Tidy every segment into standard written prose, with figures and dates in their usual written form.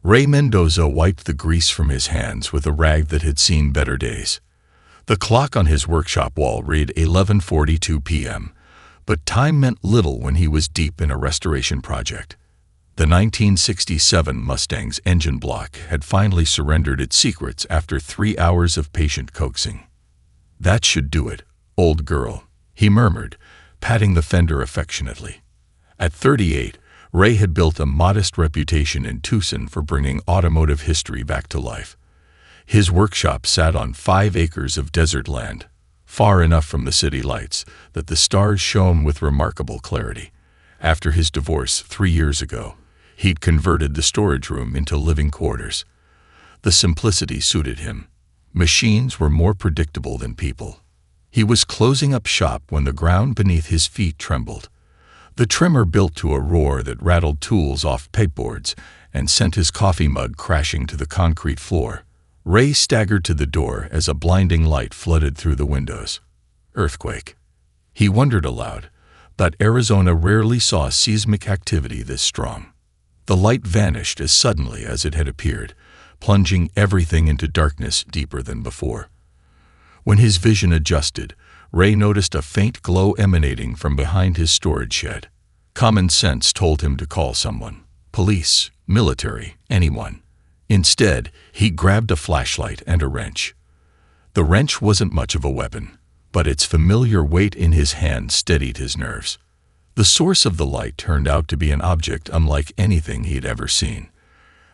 Ray Mendoza wiped the grease from his hands with a rag that had seen better days. The clock on his workshop wall read 11:42 p.m., but time meant little when he was deep in a restoration project. The 1967 Mustang's engine block had finally surrendered its secrets after 3 hours of patient coaxing. "That should do it, old girl," he murmured, patting the fender affectionately. At 38, Ray had built a modest reputation in Tucson for bringing automotive history back to life. His workshop sat on 5 acres of desert land, far enough from the city lights that the stars shone with remarkable clarity. After his divorce 3 years ago, he'd converted the storage room into living quarters. The simplicity suited him. Machines were more predictable than people. He was closing up shop when the ground beneath his feet trembled. The trimmer built to a roar that rattled tools off pegboards and sent his coffee mug crashing to the concrete floor. Ray staggered to the door as a blinding light flooded through the windows. Earthquake. He wondered aloud, but Arizona rarely saw seismic activity this strong. The light vanished as suddenly as it had appeared, plunging everything into darkness deeper than before. When his vision adjusted, Ray noticed a faint glow emanating from behind his storage shed. Common sense told him to call someone. Police, military, anyone. Instead, he grabbed a flashlight and a wrench. The wrench wasn't much of a weapon, but its familiar weight in his hand steadied his nerves. The source of the light turned out to be an object unlike anything he'd ever seen.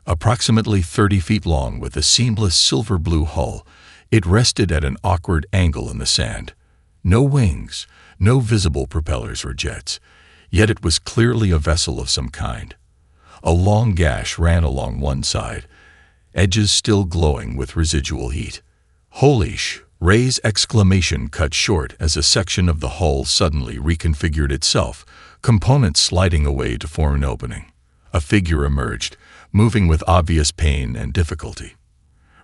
Approximately 30 feet long with a seamless silver-blue hull, it rested at an awkward angle in the sand. No wings, no visible propellers or jets, yet it was clearly a vessel of some kind. A long gash ran along one side, edges still glowing with residual heat. "Holy sh!" Ray's exclamation cut short as a section of the hull suddenly reconfigured itself, components sliding away to form an opening. A figure emerged, moving with obvious pain and difficulty.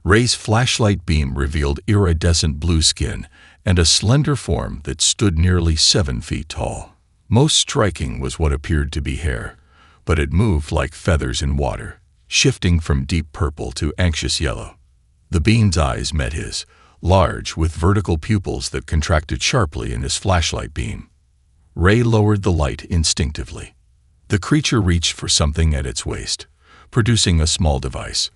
Ray's flashlight beam revealed iridescent blue skin and a slender form that stood nearly 7 feet tall. Most striking was what appeared to be hair, but it moved like feathers in water, shifting from deep purple to anxious yellow. The being's eyes met his, large with vertical pupils that contracted sharply in his flashlight beam. Ray lowered the light instinctively. The creature reached for something at its waist, producing a small device.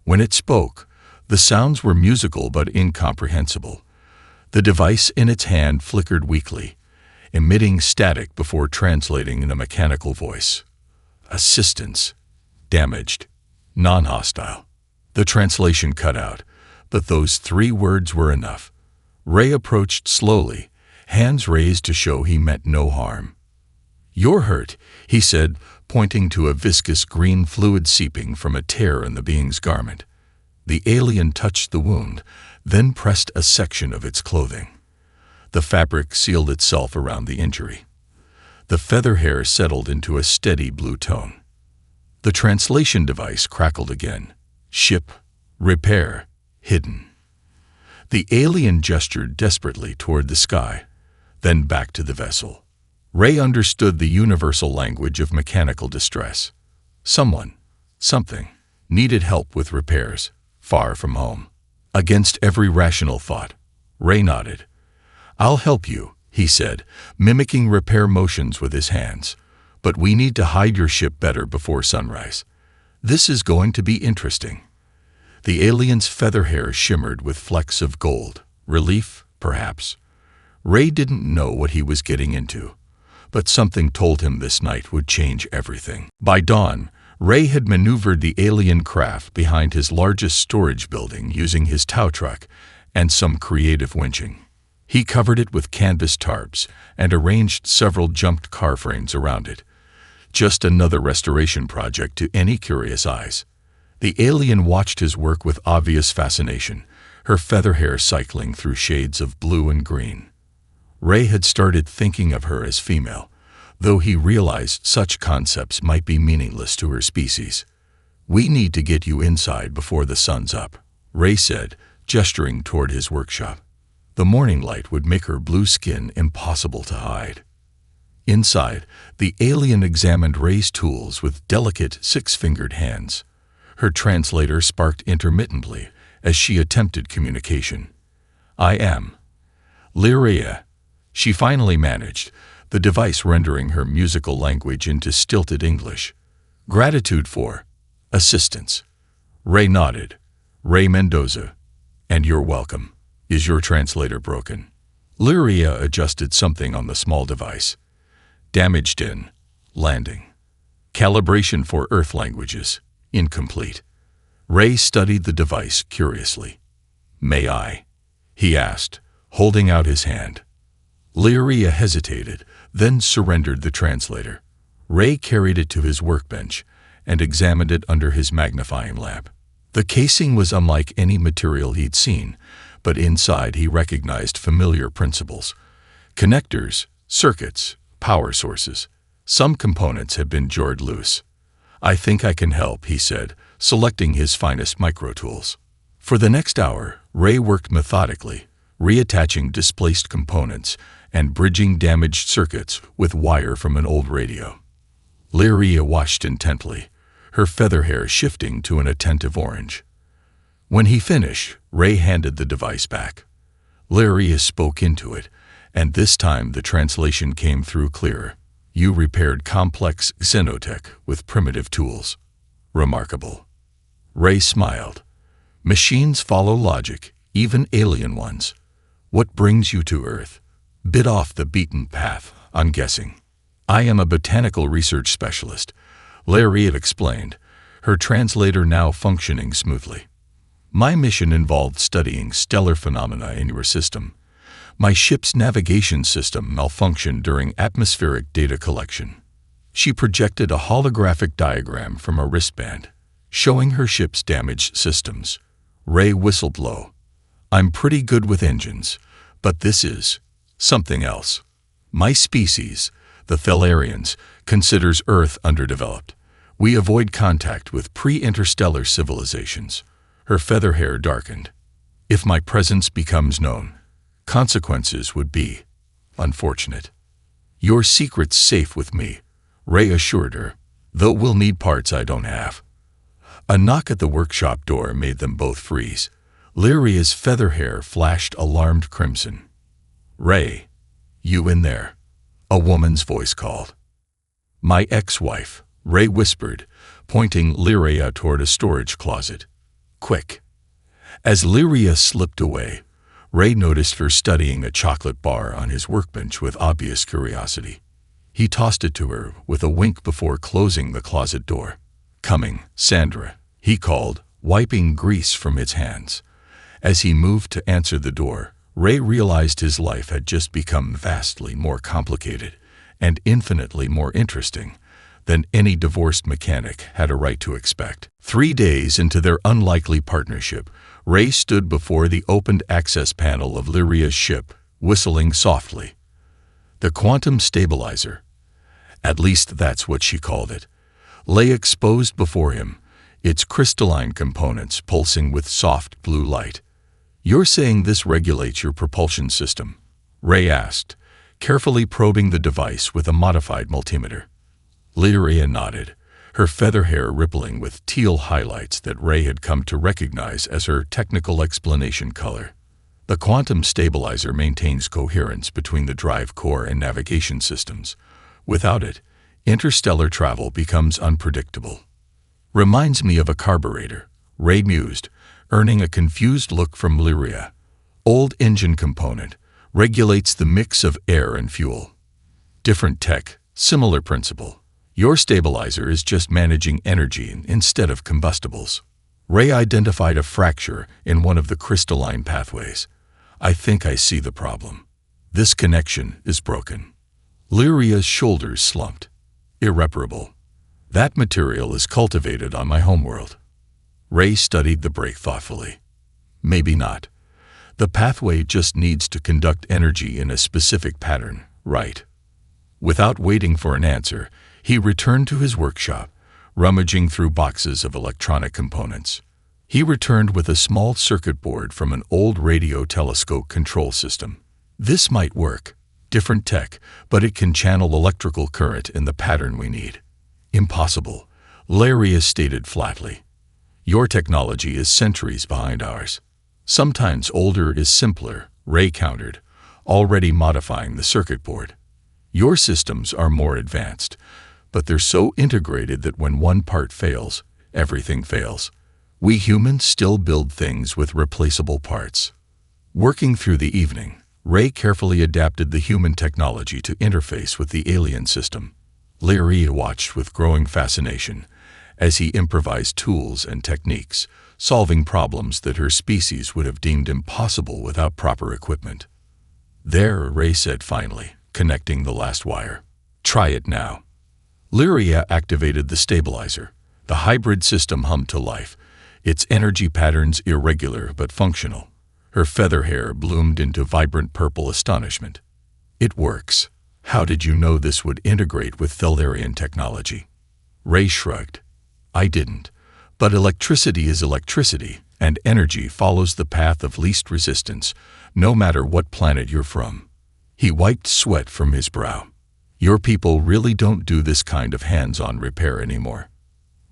When it spoke, the sounds were musical but incomprehensible. The device in its hand flickered weakly, emitting static before translating in a mechanical voice. "Assistance. Damaged. Non-hostile." The translation cut out, but those 3 words were enough. Ray approached slowly, hands raised to show he meant no harm. "You're hurt," he said, pointing to a viscous green fluid seeping from a tear in the being's garment. The alien touched the wound, then pressed a section of its clothing. The fabric sealed itself around the injury. The feather hair settled into a steady blue tone. The translation device crackled again. "Ship. Repair. Hidden." The alien gestured desperately toward the sky, then back to the vessel. Ray understood the universal language of mechanical distress. Someone, something, needed help with repairs, far from home. Against every rational thought, Ray nodded. "I'll help you," he said, mimicking repair motions with his hands. "But we need to hide your ship better before sunrise. This is going to be interesting." The alien's feather hair shimmered with flecks of gold. Relief, perhaps. Ray didn't know what he was getting into, but something told him this night would change everything. By dawn, Ray had maneuvered the alien craft behind his largest storage building using his tow truck and some creative winching. He covered it with canvas tarps and arranged several junked car frames around it. Just another restoration project to any curious eyes. The alien watched his work with obvious fascination, her feather hair cycling through shades of blue and green. Ray had started thinking of her as female, though he realized such concepts might be meaningless to her species. "We need to get you inside before the sun's up," Ray said, gesturing toward his workshop. The morning light would make her blue skin impossible to hide. Inside, the alien examined Ray's tools with delicate 6-fingered hands. Her translator sparked intermittently as she attempted communication. "I am Lyria," she finally managed, the device rendering her musical language into stilted English. "Gratitude for assistance." Ray nodded. "Ray Mendoza. And you're welcome. Is your translator broken?" Lyria adjusted something on the small device. "Damaged in landing. Calibration for Earth languages incomplete." Ray studied the device curiously. "May I?" he asked, holding out his hand. Lyria hesitated, then surrendered the translator. Ray carried it to his workbench and examined it under his magnifying lamp. The casing was unlike any material he'd seen, but inside he recognized familiar principles. Connectors, circuits, power sources. Some components had been jarred loose. "I think I can help," he said, selecting his finest microtools. For the next hour, Ray worked methodically, reattaching displaced components and bridging damaged circuits with wire from an old radio. Lyria watched intently, her feather hair shifting to an attentive orange. When he finished, Ray handed the device back. Lyria spoke into it, and this time the translation came through clearer. "You repaired complex xenotech with primitive tools. Remarkable." Ray smiled. "Machines follow logic, even alien ones. What brings you to Earth? Bit off the beaten path, I'm guessing." "I am a botanical research specialist," Lyria explained, her translator now functioning smoothly. "My mission involved studying stellar phenomena in your system. My ship's navigation system malfunctioned during atmospheric data collection." She projected a holographic diagram from a wristband, showing her ship's damaged systems. Ray whistled low. "I'm pretty good with engines, but this is something else. My species, the Thalarians, considers Earth underdeveloped. We avoid contact with pre-interstellar civilizations." Her feather hair darkened. "If my presence becomes known, consequences would be unfortunate." "Your secret's safe with me," Ray assured her, "though we'll need parts I don't have." A knock at the workshop door made them both freeze. Lyria's feather hair flashed alarmed crimson. "Ray, you in there?" a woman's voice called. "My ex-wife," Ray whispered, pointing Lyria toward a storage closet. "Quick." As Lyria slipped away, Ray noticed her studying a chocolate bar on his workbench with obvious curiosity. He tossed it to her with a wink before closing the closet door. "Coming, Sandra," he called, wiping grease from its hands. As he moved to answer the door, Ray realized his life had just become vastly more complicated and infinitely more interesting than any divorced mechanic had a right to expect. 3 days into their unlikely partnership, Ray stood before the opened access panel of Lyria's ship, whistling softly. The quantum stabilizer, at least that's what she called it, lay exposed before him, its crystalline components pulsing with soft blue light. "You're saying this regulates your propulsion system?" Ray asked, carefully probing the device with a modified multimeter. Lyria nodded, her feather hair rippling with teal highlights that Ray had come to recognize as her technical explanation color. "The quantum stabilizer maintains coherence between the drive core and navigation systems. Without it, interstellar travel becomes unpredictable." "Reminds me of a carburetor," Ray mused, earning a confused look from Lyria. "Old engine component, regulates the mix of air and fuel. Different tech, similar principle. Your stabilizer is just managing energy instead of combustibles." Ray identified a fracture in one of the crystalline pathways. "I think I see the problem. This connection is broken." Lyria's shoulders slumped. "Irreparable. That material is cultivated on my homeworld." Ray studied the break thoughtfully. "Maybe not. The pathway just needs to conduct energy in a specific pattern, right?" Without waiting for an answer, he returned to his workshop, rummaging through boxes of electronic components. He returned with a small circuit board from an old radio telescope control system. "This might work. Different tech, but it can channel electrical current in the pattern we need." "Impossible," Lyria stated flatly. Your technology is centuries behind ours. Sometimes older is simpler, Ray countered, already modifying the circuit board. Your systems are more advanced, but they're so integrated that when one part fails, everything fails. We humans still build things with replaceable parts. Working through the evening, Ray carefully adapted the human technology to interface with the alien system. Lyria watched with growing fascination as he improvised tools and techniques, solving problems that her species would have deemed impossible without proper equipment. There, Ray said finally, connecting the last wire. Try it now. Lyria activated the stabilizer. The hybrid system hummed to life, its energy patterns irregular but functional. Her feather hair bloomed into vibrant purple astonishment. It works. How did you know this would integrate with Thelarian technology? Ray shrugged. I didn't. But electricity is electricity, and energy follows the path of least resistance, no matter what planet you're from. He wiped sweat from his brow. Your people really don't do this kind of hands-on repair anymore.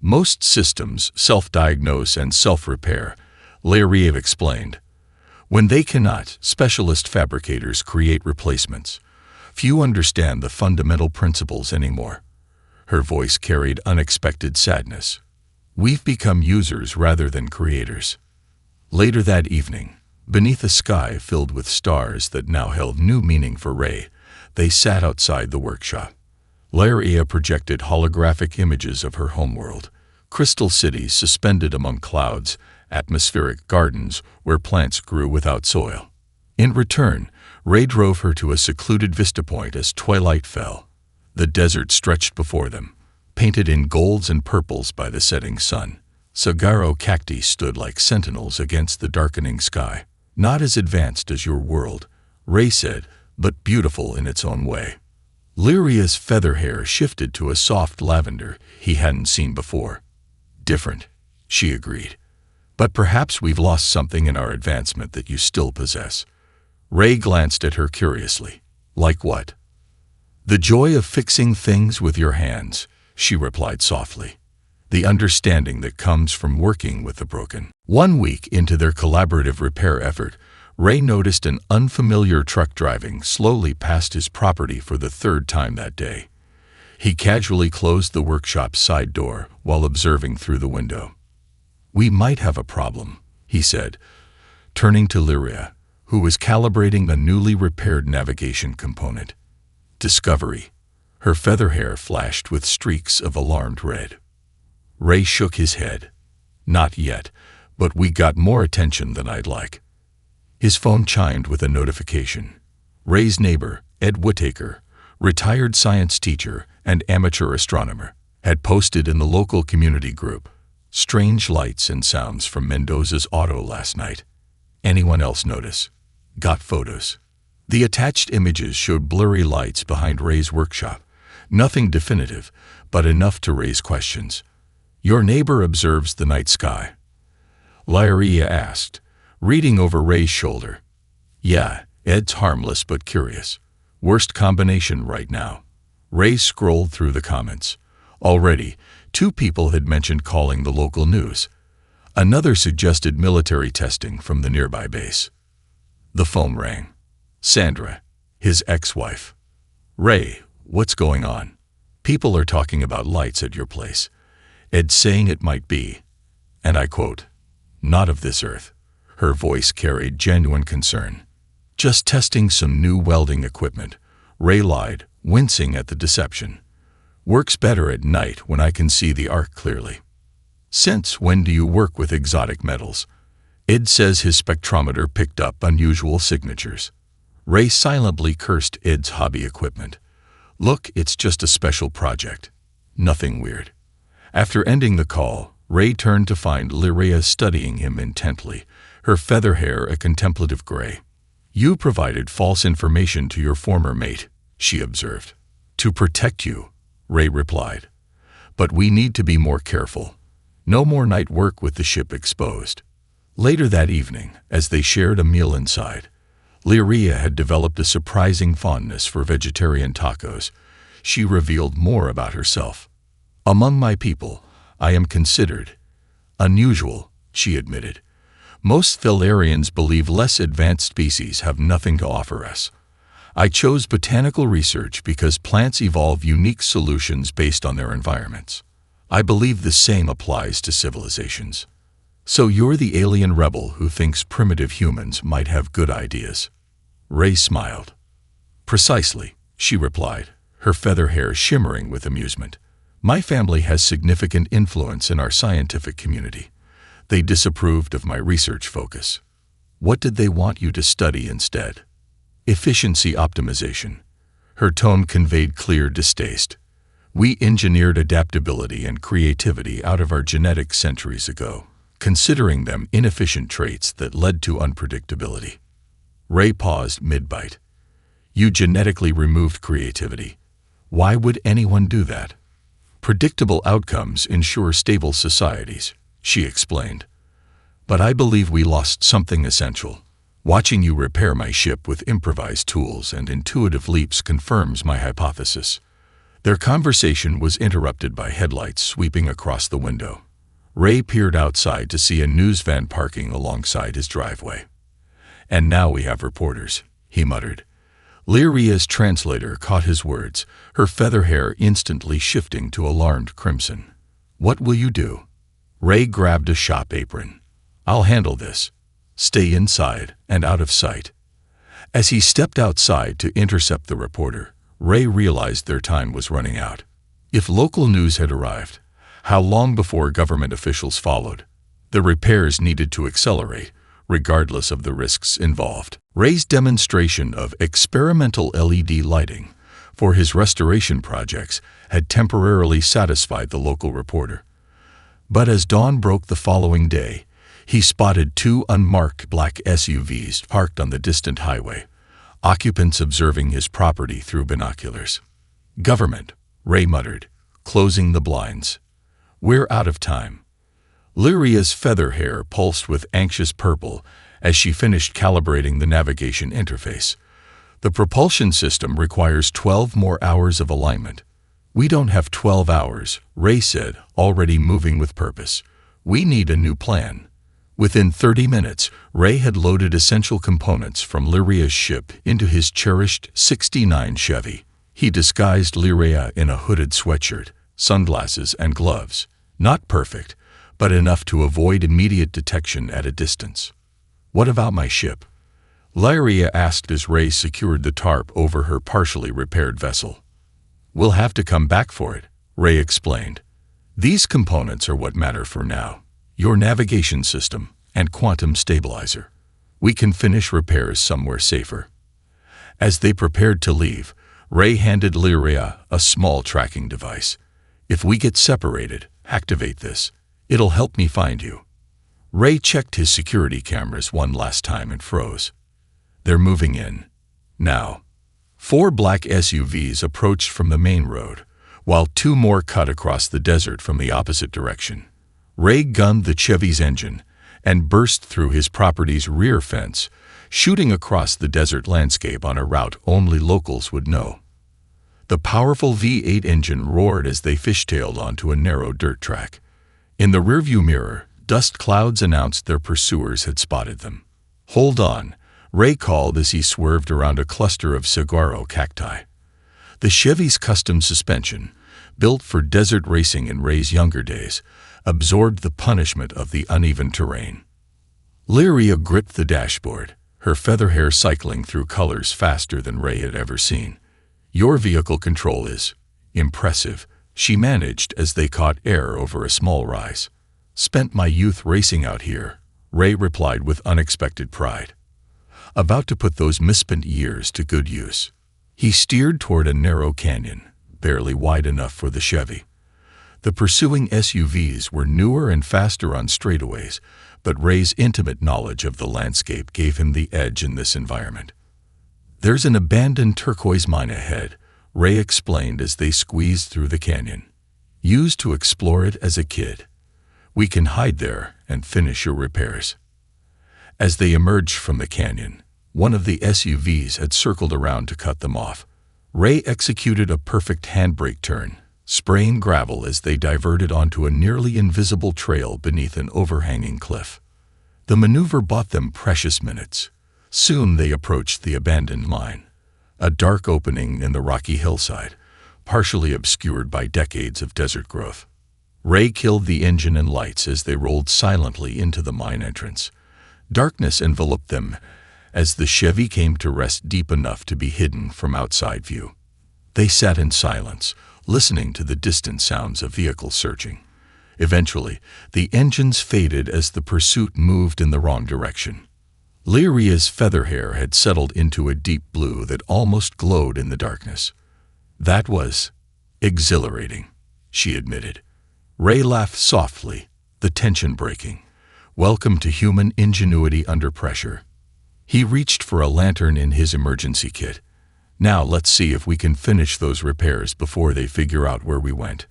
Most systems self-diagnose and self-repair, Lyria explained. When they cannot, specialist fabricators create replacements. Few understand the fundamental principles anymore. Her voice carried unexpected sadness. We've become users rather than creators. Later that evening, beneath a sky filled with stars that now held new meaning for Ray, they sat outside the workshop. Lyria projected holographic images of her homeworld, crystal cities suspended among clouds, atmospheric gardens where plants grew without soil. In return, Ray drove her to a secluded vista point as twilight fell. The desert stretched before them, painted in golds and purples by the setting sun. Saguaro cacti stood like sentinels against the darkening sky. Not as advanced as your world, Ray said, but beautiful in its own way. Lyria's feather hair shifted to a soft lavender he hadn't seen before. Different, she agreed. But perhaps we've lost something in our advancement that you still possess. Ray glanced at her curiously. Like what? The joy of fixing things with your hands, she replied softly. The understanding that comes from working with the broken. 1 week into their collaborative repair effort, Ray noticed an unfamiliar truck driving slowly past his property for the third time that day. He casually closed the workshop's side door while observing through the window. We might have a problem, he said, turning to Lyria, who was calibrating a newly repaired navigation component. Discovery. Her feather hair flashed with streaks of alarmed red. Ray shook his head. Not yet, but we got more attention than I'd like. His phone chimed with a notification. Ray's neighbor, Ed Whittaker, retired science teacher and amateur astronomer, had posted in the local community group. Strange lights and sounds from Mendoza's auto last night. Anyone else notice? Got photos. The attached images showed blurry lights behind Ray's workshop. Nothing definitive, but enough to raise questions. Your neighbor observes the night sky? Lyria asked, reading over Ray's shoulder. Yeah, Ed's harmless but curious. Worst combination right now. Ray scrolled through the comments. Already, 2 people had mentioned calling the local news. Another suggested military testing from the nearby base. The phone rang. Sandra, his ex-wife. Ray, what's going on? People are talking about lights at your place. Ed's saying it might be, and I quote, not of this earth. Her voice carried genuine concern. Just testing some new welding equipment, Ray lied, wincing at the deception. Works better at night when I can see the arc clearly. Since when do you work with exotic metals? Ed says his spectrometer picked up unusual signatures. Ray silently cursed Ed's hobby equipment. Look, it's just a special project. Nothing weird. After ending the call, Ray turned to find Lyria studying him intently, her feather hair a contemplative gray. You provided false information to your former mate, she observed. To protect you, Ray replied. But we need to be more careful. No more night work with the ship exposed. Later that evening, as they shared a meal inside, Lyria had developed a surprising fondness for vegetarian tacos. She revealed more about herself. Among my people, I am considered. Unusual, she admitted. Most Felarians believe less advanced species have nothing to offer us. I chose botanical research because plants evolve unique solutions based on their environments. I believe the same applies to civilizations. So you're the alien rebel who thinks primitive humans might have good ideas. Ray smiled. Precisely, she replied, her feather hair shimmering with amusement. My family has significant influence in our scientific community. They disapproved of my research focus. What did they want you to study instead? Efficiency optimization. Her tone conveyed clear distaste. We engineered adaptability and creativity out of our genetics centuries ago, considering them inefficient traits that led to unpredictability. Ray paused mid-bite. You genetically removed creativity. Why would anyone do that? Predictable outcomes ensure stable societies, she explained. But I believe we lost something essential. Watching you repair my ship with improvised tools and intuitive leaps confirms my hypothesis. Their conversation was interrupted by headlights sweeping across the window. Ray peered outside to see a news van parking alongside his driveway. And now we have reporters, he muttered. Lyria's translator caught his words, her feather hair instantly shifting to alarmed crimson. What will you do? Ray grabbed a shop apron. I'll handle this. Stay inside and out of sight. As he stepped outside to intercept the reporter, Ray realized their time was running out. If local news had arrived, how long before government officials followed? The repairs needed to accelerate, regardless of the risks involved. Ray's demonstration of experimental LED lighting for his restoration projects had temporarily satisfied the local reporter. But as dawn broke the following day, he spotted two unmarked black SUVs parked on the distant highway, occupants observing his property through binoculars. Government, Ray muttered, closing the blinds. We're out of time. Lyria's feather hair pulsed with anxious purple as she finished calibrating the navigation interface. The propulsion system requires 12 more hours of alignment. We don't have 12 hours, Ray said, already moving with purpose. We need a new plan. Within 30 minutes, Ray had loaded essential components from Lyria's ship into his cherished '69 Chevy. He disguised Lyria in a hooded sweatshirt, sunglasses, and gloves. Not perfect, but enough to avoid immediate detection at a distance. What about my ship? Lyria asked as Ray secured the tarp over her partially repaired vessel. We'll have to come back for it, Ray explained. These components are what matter for now. Your navigation system and quantum stabilizer. We can finish repairs somewhere safer. As they prepared to leave, Ray handed Lyria a small tracking device. If we get separated, activate this. It'll help me find you. Ray checked his security cameras one last time and froze. They're moving in. Now. 4 black SUVs approached from the main road, while 2 more cut across the desert from the opposite direction. Ray gunned the Chevy's engine and burst through his property's rear fence, shooting across the desert landscape on a route only locals would know. The powerful V8 engine roared as they fishtailed onto a narrow dirt track. In the rearview mirror, dust clouds announced their pursuers had spotted them. Hold on, Ray called as he swerved around a cluster of saguaro cacti. The Chevy's custom suspension, built for desert racing in Ray's younger days, absorbed the punishment of the uneven terrain. Lyria gripped the dashboard, her feather hair cycling through colors faster than Ray had ever seen. Your vehicle control is impressive, she managed as they caught air over a small rise. Spent my youth racing out here, Ray replied with unexpected pride. About to put those misspent years to good use. He steered toward a narrow canyon, barely wide enough for the Chevy. The pursuing SUVs were newer and faster on straightaways, but Ray's intimate knowledge of the landscape gave him the edge in this environment. There's an abandoned turquoise mine ahead, Ray explained as they squeezed through the canyon. Used to explore it as a kid. We can hide there and finish your repairs. As they emerged from the canyon, one of the SUVs had circled around to cut them off. Ray executed a perfect handbrake turn, spraying gravel as they diverted onto a nearly invisible trail beneath an overhanging cliff. The maneuver bought them precious minutes. Soon they approached the abandoned mine, a dark opening in the rocky hillside, partially obscured by decades of desert growth. Ray killed the engine and lights as they rolled silently into the mine entrance. Darkness enveloped them as the Chevy came to rest deep enough to be hidden from outside view. They sat in silence, listening to the distant sounds of vehicles searching. Eventually, the engines faded as the pursuit moved in the wrong direction. Lyria's feather hair had settled into a deep blue that almost glowed in the darkness. That was exhilarating, she admitted. Ray laughed softly, the tension breaking. Welcome to human ingenuity under pressure. He reached for a lantern in his emergency kit. Now let's see if we can finish those repairs before they figure out where we went.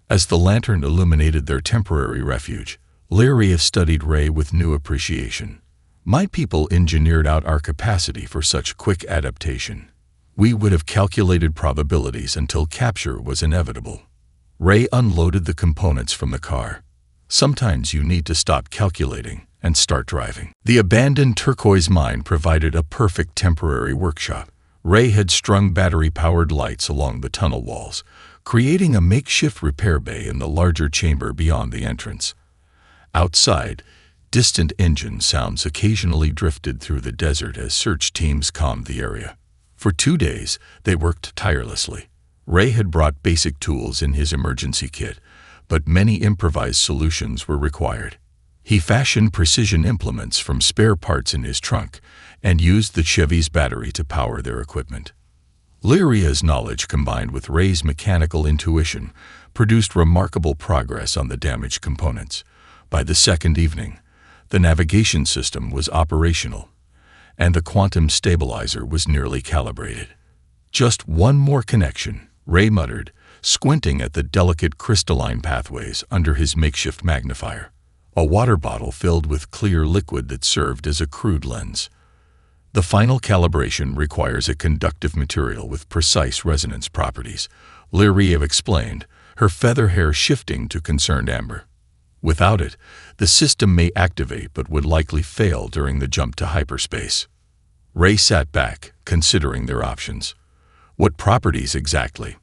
As the lantern illuminated their temporary refuge, Lyria studied Ray with new appreciation. My people engineered out our capacity for such quick adaptation. We would have calculated probabilities until capture was inevitable. Ray unloaded the components from the car. Sometimes you need to stop calculating and start driving. The abandoned turquoise mine provided a perfect temporary workshop. Ray had strung battery-powered lights along the tunnel walls, creating a makeshift repair bay in the larger chamber beyond the entrance. Outside, distant engine sounds occasionally drifted through the desert as search teams combed the area. For 2 days, they worked tirelessly. Ray had brought basic tools in his emergency kit, but many improvised solutions were required. He fashioned precision implements from spare parts in his trunk and used the Chevy's battery to power their equipment. Lyria's knowledge combined with Ray's mechanical intuition produced remarkable progress on the damaged components. By the second evening, the navigation system was operational, and the quantum stabilizer was nearly calibrated. Just one more connection, Ray muttered, squinting at the delicate crystalline pathways under his makeshift magnifier. A water bottle filled with clear liquid that served as a crude lens. The final calibration requires a conductive material with precise resonance properties, Lyria explained, her feather hair shifting to concerned amber. Without it, the system may activate but would likely fail during the jump to hyperspace. Ray sat back, considering their options. What properties exactly?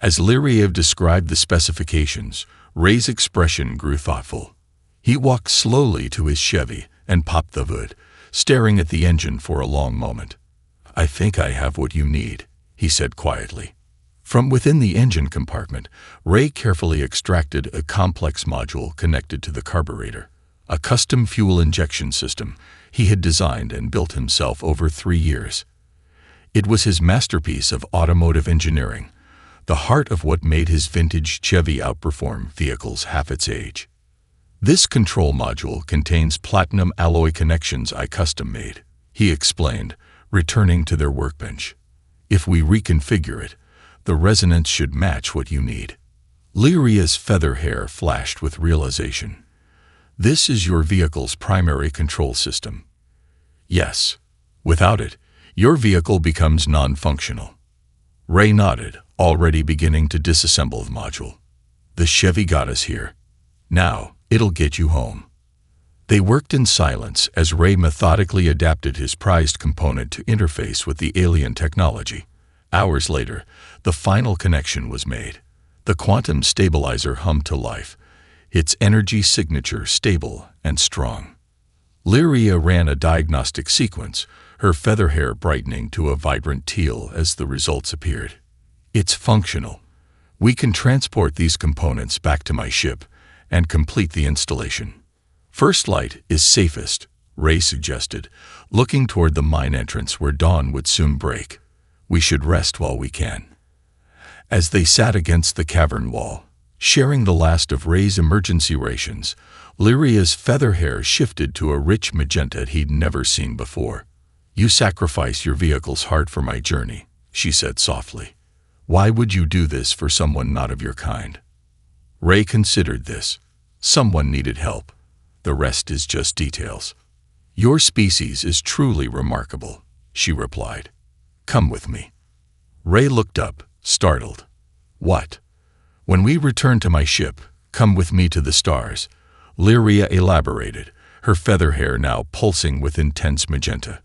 As Lyria described the specifications, Ray's expression grew thoughtful. He walked slowly to his Chevy and popped the hood, staring at the engine for a long moment. I think I have what you need, he said quietly. From within the engine compartment, Ray carefully extracted a complex module connected to the carburetor, a custom fuel injection system he had designed and built himself over 3 years. It was his masterpiece of automotive engineering, the heart of what made his vintage Chevy outperform vehicles half its age. This control module contains platinum alloy connections I custom-made, he explained, returning to their workbench. If we reconfigure it, the resonance should match what you need. Lyria's feather hair flashed with realization. This is your vehicle's primary control system. Yes. Without it, your vehicle becomes non-functional. Ray nodded, already beginning to disassemble the module. The Chevy got us here. Now, it'll get you home. They worked in silence as Ray methodically adapted his prized component to interface with the alien technology. Hours later, the final connection was made. The quantum stabilizer hummed to life, its energy signature stable and strong. Lyria ran a diagnostic sequence, her feather hair brightening to a vibrant teal as the results appeared. It's functional. We can transport these components back to my ship and complete the installation. First light is safest, Ray suggested, looking toward the mine entrance where dawn would soon break. We should rest while we can. As they sat against the cavern wall, sharing the last of Ray's emergency rations, Lyria's feather hair shifted to a rich magenta he'd never seen before. You sacrifice your vehicle's heart for my journey, she said softly. Why would you do this for someone not of your kind? Ray considered this. Someone needed help. The rest is just details. Your species is truly remarkable, she replied. Come with me. Ray looked up, startled. What? When we return to my ship, come with me to the stars, Lyria elaborated, her feather hair now pulsing with intense magenta.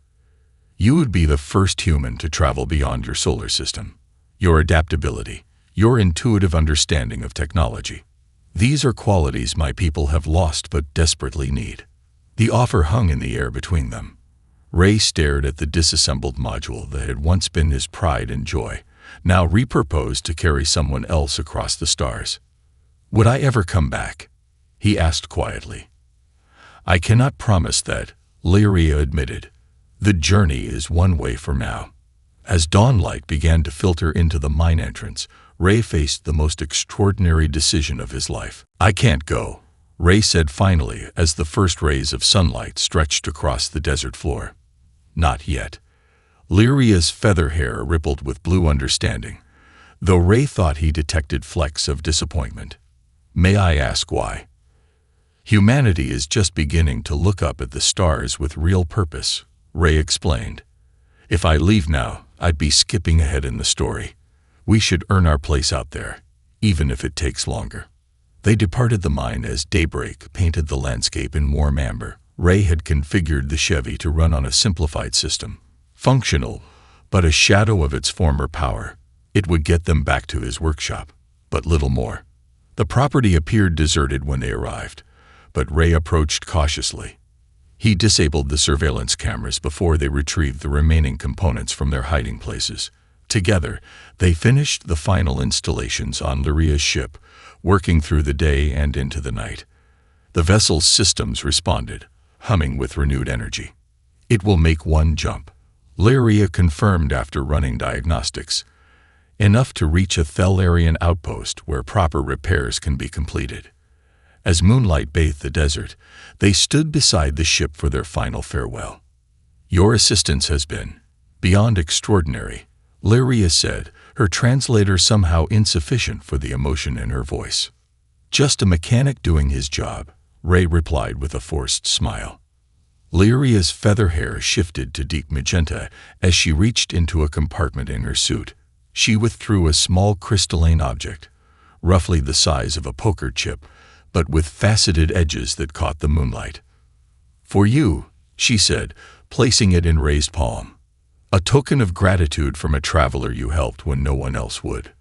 You would be the first human to travel beyond your solar system. Your adaptability, your intuitive understanding of technology. These are qualities my people have lost but desperately need. The offer hung in the air between them. Ray stared at the disassembled module that had once been his pride and joy, now repurposed to carry someone else across the stars. Would I ever come back? He asked quietly. I cannot promise that, Lyria admitted. The journey is one way for now. As dawnlight began to filter into the mine entrance, Ray faced the most extraordinary decision of his life. I can't go, Ray said finally as the first rays of sunlight stretched across the desert floor. Not yet. Lyria's feather hair rippled with blue understanding, though Ray thought he detected flecks of disappointment. May I ask why? Humanity is just beginning to look up at the stars with real purpose, Ray explained. If I leave now, I'd be skipping ahead in the story. We should earn our place out there, even if it takes longer. They departed the mine as daybreak painted the landscape in warm amber. Ray had configured the Chevy to run on a simplified system. Functional, but a shadow of its former power. It would get them back to his workshop, but little more. The property appeared deserted when they arrived, but Ray approached cautiously. He disabled the surveillance cameras before they retrieved the remaining components from their hiding places. Together, they finished the final installations on Lyria's ship, working through the day and into the night. The vessel's systems responded, humming with renewed energy. It will make one jump, Lyria confirmed after running diagnostics. Enough to reach a Thelarian outpost where proper repairs can be completed. As moonlight bathed the desert, they stood beside the ship for their final farewell. Your assistance has been beyond extraordinary, Lyria said, her translator somehow insufficient for the emotion in her voice. Just a mechanic doing his job, Ray replied with a forced smile. Lyria's feather hair shifted to deep magenta as she reached into a compartment in her suit. She withdrew a small crystalline object, roughly the size of a poker chip, but with faceted edges that caught the moonlight. For you, she said, placing it in Ray's palm. A token of gratitude from a traveler you helped when no one else would.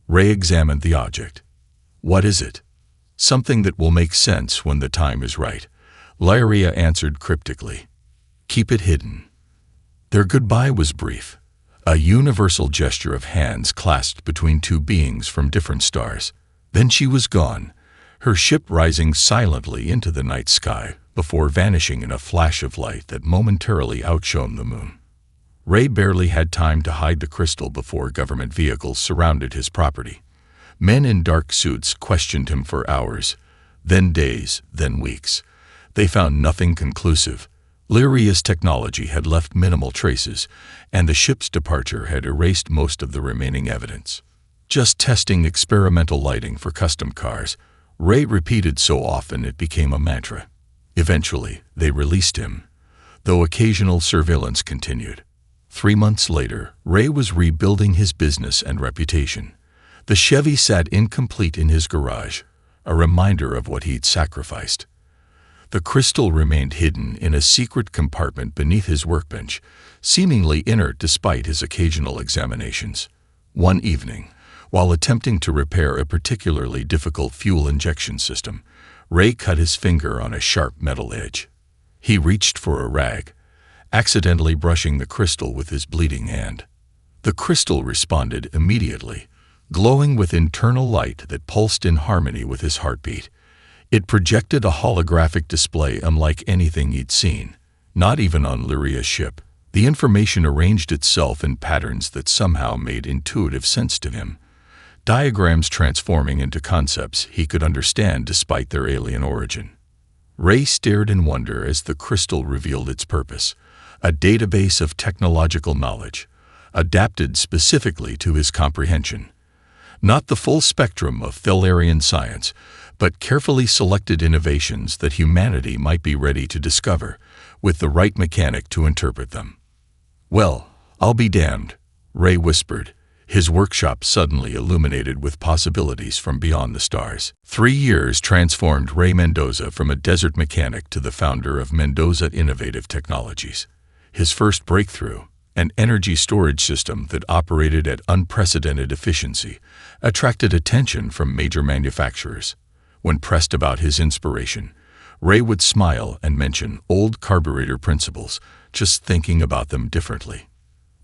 Ray examined the object. What is it? Something that will make sense when the time is right, Lyria answered cryptically. Keep it hidden. Their goodbye was brief, a universal gesture of hands clasped between two beings from different stars. Then she was gone, her ship rising silently into the night sky before vanishing in a flash of light that momentarily outshone the moon. Ray barely had time to hide the crystal before government vehicles surrounded his property. Men in dark suits questioned him for hours, then days, then weeks. They found nothing conclusive. Lyria's technology had left minimal traces, and the ship's departure had erased most of the remaining evidence. Just testing experimental lighting for custom cars, Ray repeated so often it became a mantra. Eventually, they released him, though occasional surveillance continued. 3 months later, Ray was rebuilding his business and reputation. The Chevy sat incomplete in his garage, a reminder of what he'd sacrificed. The crystal remained hidden in a secret compartment beneath his workbench, seemingly inert despite his occasional examinations. One evening, while attempting to repair a particularly difficult fuel injection system, Ray cut his finger on a sharp metal edge. He reached for a rag, accidentally brushing the crystal with his bleeding hand. The crystal responded immediately, glowing with internal light that pulsed in harmony with his heartbeat. It projected a holographic display unlike anything he'd seen, not even on Lyria's ship. The information arranged itself in patterns that somehow made intuitive sense to him, diagrams transforming into concepts he could understand despite their alien origin. Ray stared in wonder as the crystal revealed its purpose, a database of technological knowledge, adapted specifically to his comprehension. Not the full spectrum of Thelarian science, but carefully selected innovations that humanity might be ready to discover, with the right mechanic to interpret them. Well, I'll be damned, Ray whispered, his workshop suddenly illuminated with possibilities from beyond the stars. 3 years transformed Ray Mendoza from a desert mechanic to the founder of Mendoza Innovative Technologies. His first breakthrough, an energy storage system that operated at unprecedented efficiency, attracted attention from major manufacturers. When pressed about his inspiration, Ray would smile and mention old carburetor principles, just thinking about them differently.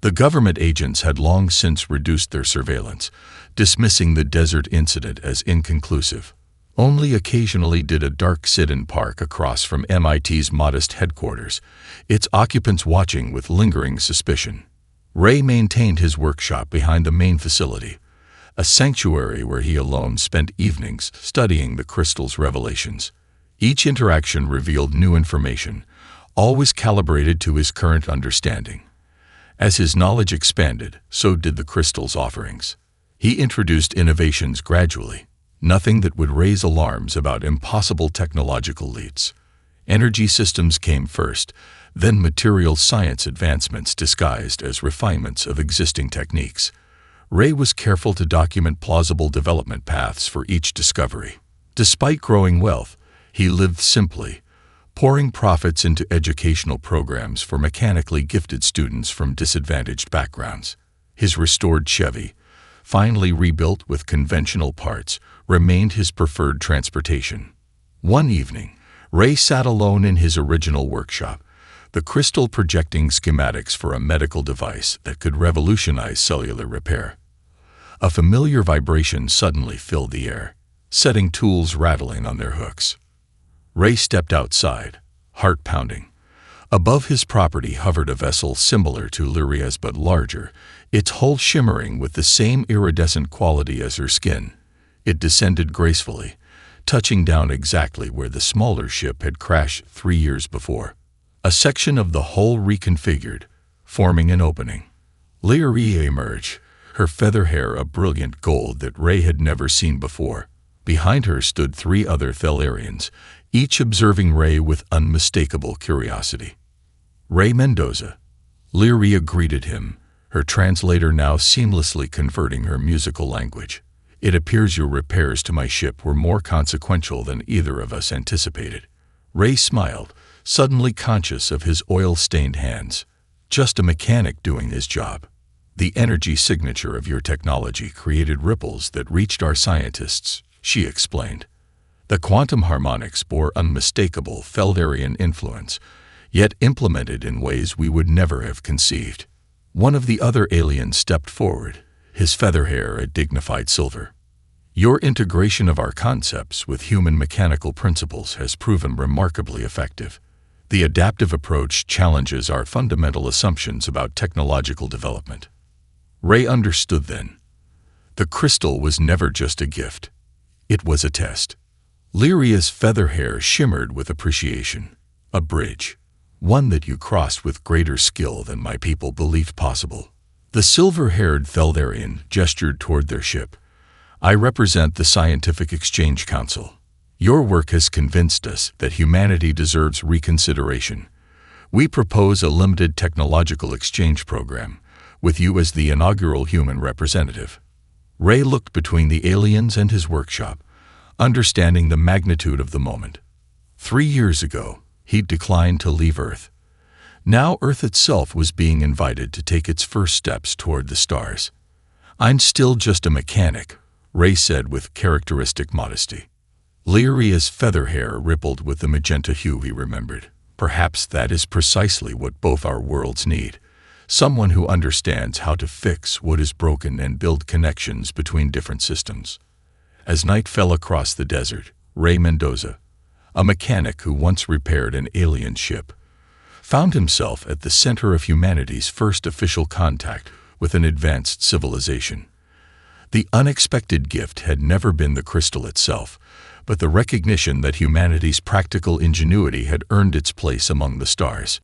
The government agents had long since reduced their surveillance, dismissing the desert incident as inconclusive. Only occasionally did a dark sit-in park across from MIT's modest headquarters, its occupants watching with lingering suspicion. Ray maintained his workshop behind the main facility, a sanctuary where he alone spent evenings studying the crystal's revelations. Each interaction revealed new information, always calibrated to his current understanding. As his knowledge expanded, so did the crystal's offerings. He introduced innovations gradually, nothing that would raise alarms about impossible technological leaps. Energy systems came first, then material science advancements disguised as refinements of existing techniques. Ray was careful to document plausible development paths for each discovery. Despite growing wealth, he lived simply, pouring profits into educational programs for mechanically gifted students from disadvantaged backgrounds. His restored Chevy, finally rebuilt with conventional parts, remained his preferred transportation. One evening, Ray sat alone in his original workshop, the crystal projecting schematics for a medical device that could revolutionize cellular repair. A familiar vibration suddenly filled the air, setting tools rattling on their hooks. Ray stepped outside, heart pounding. Above his property hovered a vessel similar to Lyria's but larger, its hull shimmering with the same iridescent quality as her skin. It descended gracefully, touching down exactly where the smaller ship had crashed 3 years before. A section of the hull reconfigured, forming an opening. Lyria emerged, her feather hair a brilliant gold that Ray had never seen before. Behind her stood 3 other Thalarians, each observing Ray with unmistakable curiosity. Ray Mendoza. Lyria greeted him, her translator now seamlessly converting her musical language. It appears your repairs to my ship were more consequential than either of us anticipated. Ray smiled, suddenly conscious of his oil-stained hands. Just a mechanic doing his job. The energy signature of your technology created ripples that reached our scientists, she explained. The quantum harmonics bore unmistakable Feldarian influence, yet implemented in ways we would never have conceived. One of the other aliens stepped forward, his feather hair a dignified silver. Your integration of our concepts with human mechanical principles has proven remarkably effective. The adaptive approach challenges our fundamental assumptions about technological development. Ray understood then. The crystal was never just a gift. It was a test. Lyria's feather hair shimmered with appreciation. A bridge. One that you crossed with greater skill than my people believed possible. The silver-haired Feldarian gestured toward their ship. I represent the Scientific Exchange Council. Your work has convinced us that humanity deserves reconsideration. We propose a limited technological exchange program, with you as the inaugural human representative. Ray looked between the aliens and his workshop, understanding the magnitude of the moment. 3 years ago, he'd declined to leave Earth. Now Earth itself was being invited to take its first steps toward the stars. I'm still just a mechanic, Ray said with characteristic modesty. Lyria's feather hair rippled with the magenta hue he remembered. Perhaps that is precisely what both our worlds need. Someone who understands how to fix what is broken and build connections between different systems. As night fell across the desert, Ray Mendoza, a mechanic who once repaired an alien ship, found himself at the center of humanity's first official contact with an advanced civilization. The unexpected gift had never been the crystal itself, but the recognition that humanity's practical ingenuity had earned its place among the stars.